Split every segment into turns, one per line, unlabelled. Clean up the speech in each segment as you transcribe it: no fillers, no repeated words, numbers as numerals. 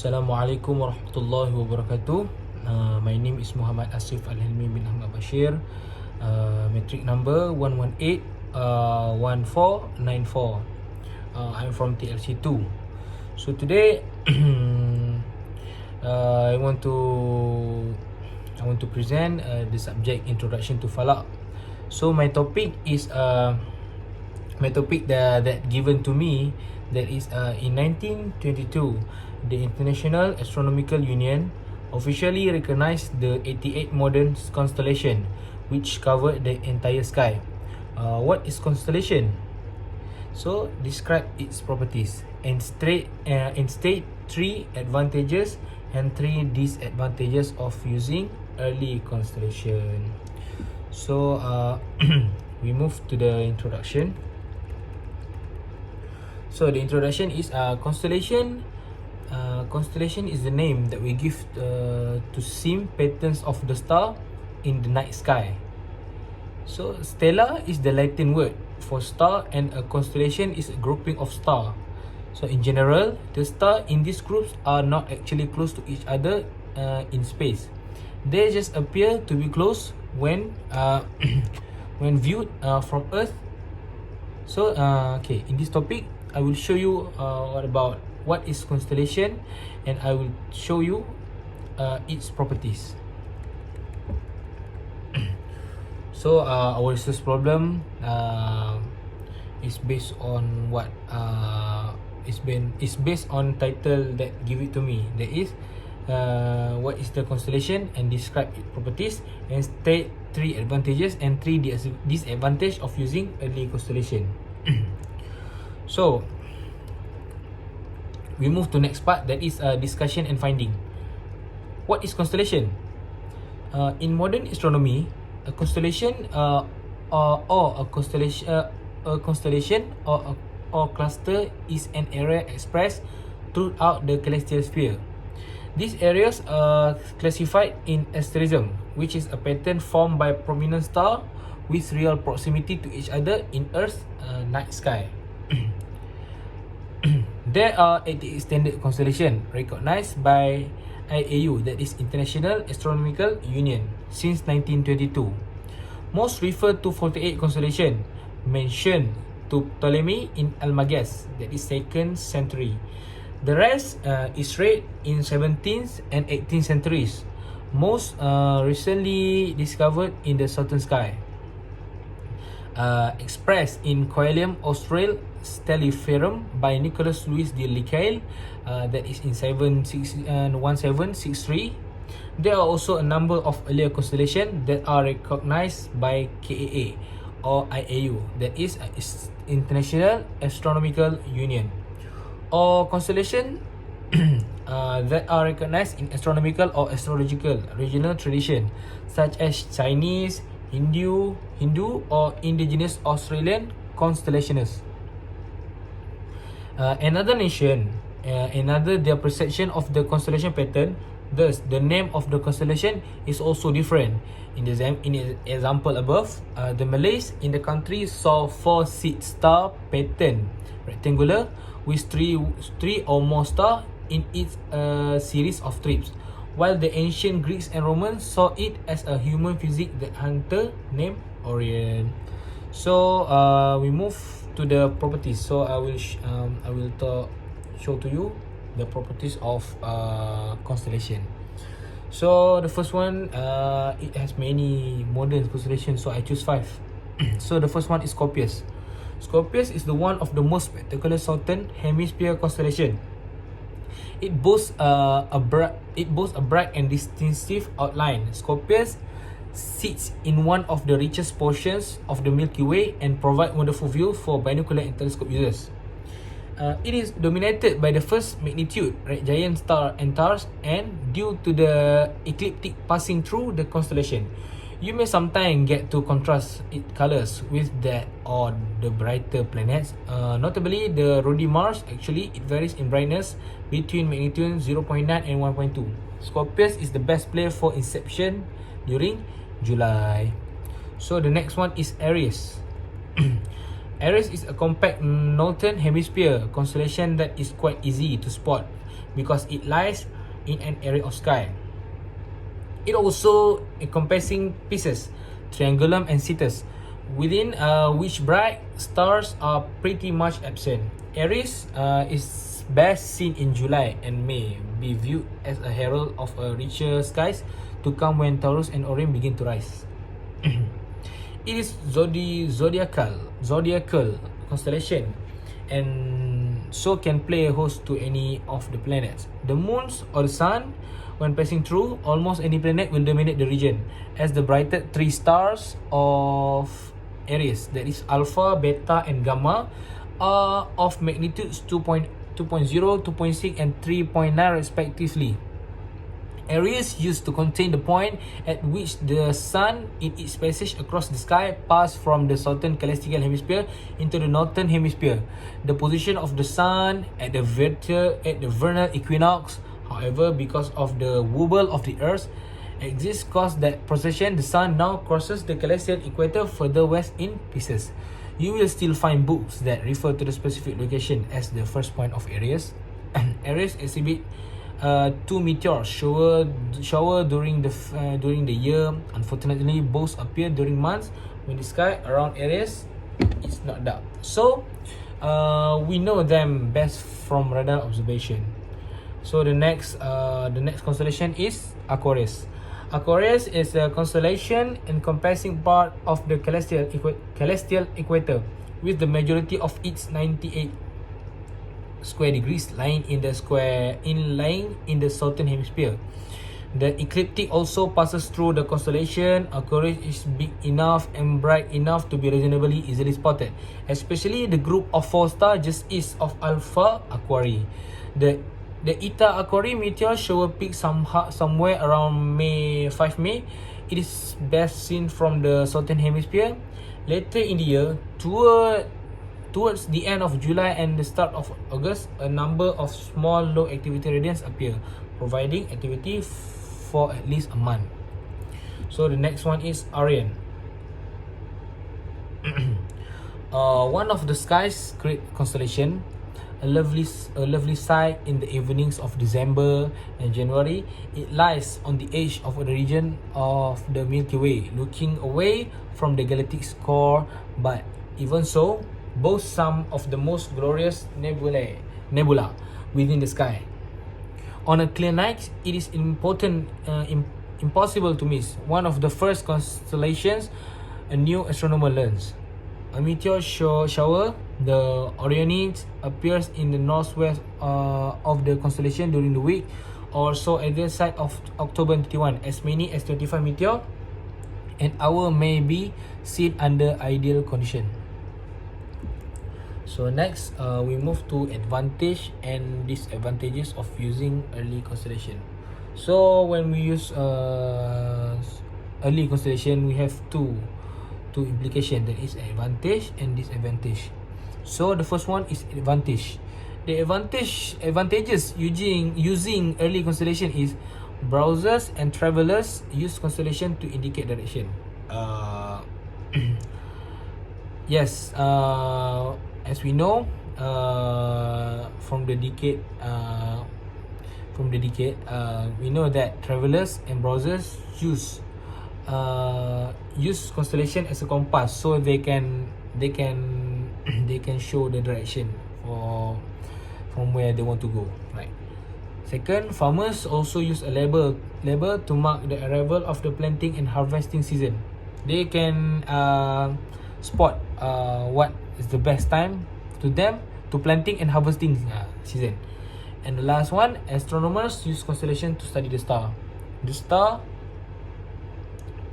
Assalamualaikum warahmatullahi wabarakatuh. My name is Muhammad Asif Al-Helmi bin Ahmad Bashir. Metric number 118-1494. I'm from TLC2. So today I want to present the subject Introduction to Falak. So my topic is that given to me, that is in 1922, the International Astronomical Union officially recognized the 88 modern constellation which covered the entire sky. What is constellation? So describe its properties and state 3 advantages and 3 disadvantages of using early constellation. So we move to the introduction. So the introduction is constellation. Constellation is the name that we give to seem patterns of the star in the night sky. So stellar is the Latin word for star, and a constellation is a grouping of star. So in general, the stars in these groups are not actually close to each other in space. They just appear to be close when when viewed from Earth. So okay, in this topic I will show you what is constellation, and I will show you its properties. So our research problem is based on what is based on title that give it to me. That is what is the constellation, and describe its properties, and state 3 advantages and 3 disadvantages of using early constellation. So we move to next part, that is discussion and finding. What is constellation? In modern astronomy, a constellation or cluster is an area expressed throughout the celestial sphere. These areas are classified in asterism, which is a pattern formed by prominent star with real proximity to each other in Earth's night sky. There are 88 standard constellations recognized by IAU, that is International Astronomical Union, since 1922. Most refer to 48 constellations mentioned to Ptolemy in Almagest, that is 2nd century. The rest is read in 17th and 18th centuries, most recently discovered in the southern sky. Expressed in Coelum Austral Stelliferum by Nicholas Louis de Licael, that is in 1763. There are also a number of earlier constellations that are recognized by KAA or IAU, that is International Astronomical Union, or constellation that are recognized in astronomical or astrological regional tradition, such as Chinese, Hindu or indigenous Australian constellationists. Another nation, their perception of the constellation pattern. Thus, the name of the constellation is also different. In the example above, the Malays in the country saw 4 seed star pattern, rectangular, with three or more stars in its series of trips, while the ancient Greeks and Romans saw it as a human physique that hunter named Orion. So we move to the properties. So I will show to you the properties of constellation. So the first one, it has many modern constellations, so I choose 5. So the first one is Scorpius. Scorpius is the one of the most spectacular southern hemisphere constellation. It boasts a bright and distinctive outline. Scorpius sits in one of the richest portions of the Milky Way and provide wonderful view for binocular and telescope users. It is dominated by the first magnitude red giant star Antares, and due to the ecliptic passing through the constellation, you may sometimes get to contrast its colors with that of the brighter planets. Notably, the ruddy Mars, actually it varies in brightness between magnitude 0.9 and 1.2. Scorpius is the best place for inception during July. So the next one is Aries. Aries is a compact northern hemisphere constellation that is quite easy to spot because it lies in an area of sky. It also encompassing pieces, Triangulum and Cetus, within which bright stars are pretty much absent. Aries is best seen in July and may be viewed as a herald of a richer skies to come when Taurus and Orion begin to rise. It is zodiacal constellation and so can play a host to any of the planets. The moons or the sun, when passing through, almost any planet will dominate the region as the brighter three stars of Aries, that is Alpha, Beta and Gamma, are of magnitudes 2.0, 2.6 and 3.9 respectively. Aries used to contain the point at which the sun in its passage across the sky passed from the southern celestial hemisphere into the northern hemisphere. The position of the sun at the vernal equinox, however, because of the wobble of the earth, exists cause that precession the sun now crosses the celestial equator further west in pieces. You will still find books that refer to the specific location as the first point of Aries. Aries exhibit two meteors shower during the year. Unfortunately, both appear during months when the sky around Aries is not dark. So we know them best from radar observation. So the next constellation is Aquarius. Aquarius is a constellation encompassing part of the celestial equator, with the majority of its 98 square degrees lying in the southern hemisphere. The ecliptic also passes through the constellation. Aquarius is big enough and bright enough to be reasonably easily spotted, especially the group of 4 stars just east of Alpha Aquarii. The Eta Aquarii meteor shower peak somewhere around 5 May. It is best seen from the southern hemisphere. Later in the year, towards the end of July and the start of August, a number of small low activity radiants appear, providing activity for at least a month. So the next one is Orion. One of the sky's great constellation, a lovely sight in the evenings of December and January. It lies on the edge of the region of the Milky Way, looking away from the galactic core, but even so, boasts some of the most glorious nebula within the sky. On a clear night, it is impossible to miss. One of the first constellations a new astronomer learns. A meteor shower, the Orionids, appears in the northwest of the constellation during the week or so at the side of October 21. As many as 25 meteor an hour may be seen under ideal condition. So next, we move to advantage and disadvantages of using early constellation. So when we use early constellation, we have two implications, that is advantage and disadvantage. So the first one is advantage. The advantages using early constellation is browsers and travelers use constellation to indicate direction. Yes, as we know, from the decade, we know that travelers and browsers use constellation as a compass, so they can show the direction from where they want to go, right? Second, farmers also use a label to mark the arrival of the planting and harvesting season. They can spot what is the best time to them to planting and harvesting season. And the last one, astronomers use constellation to study the star. The star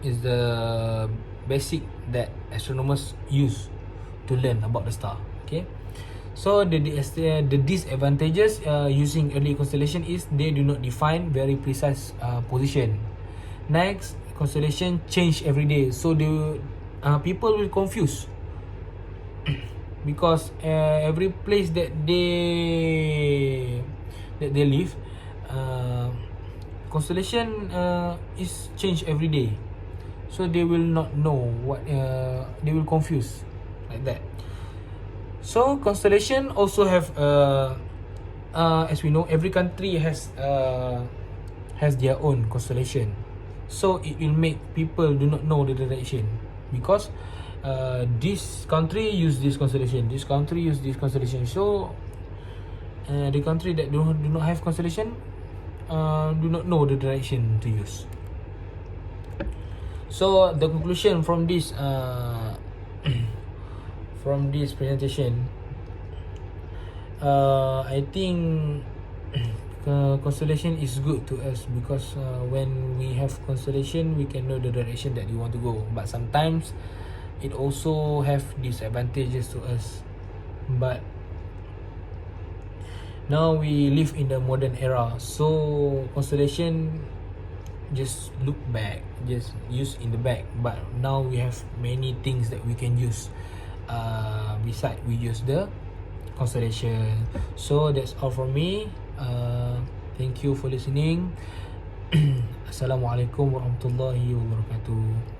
is the basic that astronomers use to learn about the star. Okay, so the disadvantages using early constellation is they do not define very precise position. Next, constellation change every day, so people will confuse because every place that they live, constellation is changed every day, so they will not know what they will confuse like that. So constellation also have as we know, every country has their own constellation. So it will make people do not know the direction, because this country use this constellation, this country use this constellation. So the country that do not have constellation do not know the direction to use. So the conclusion from this from this presentation, I think constellation is good to us, because when we have constellation, we can know the direction that we want to go. But sometimes it also have disadvantages to us. But now we live in the modern era, so constellation just look back, just use in the back. But now we have many things that we can use. Beside we use the constellation. So that's all from me. Thank you for listening. Assalamualaikum warahmatullahi wabarakatuh.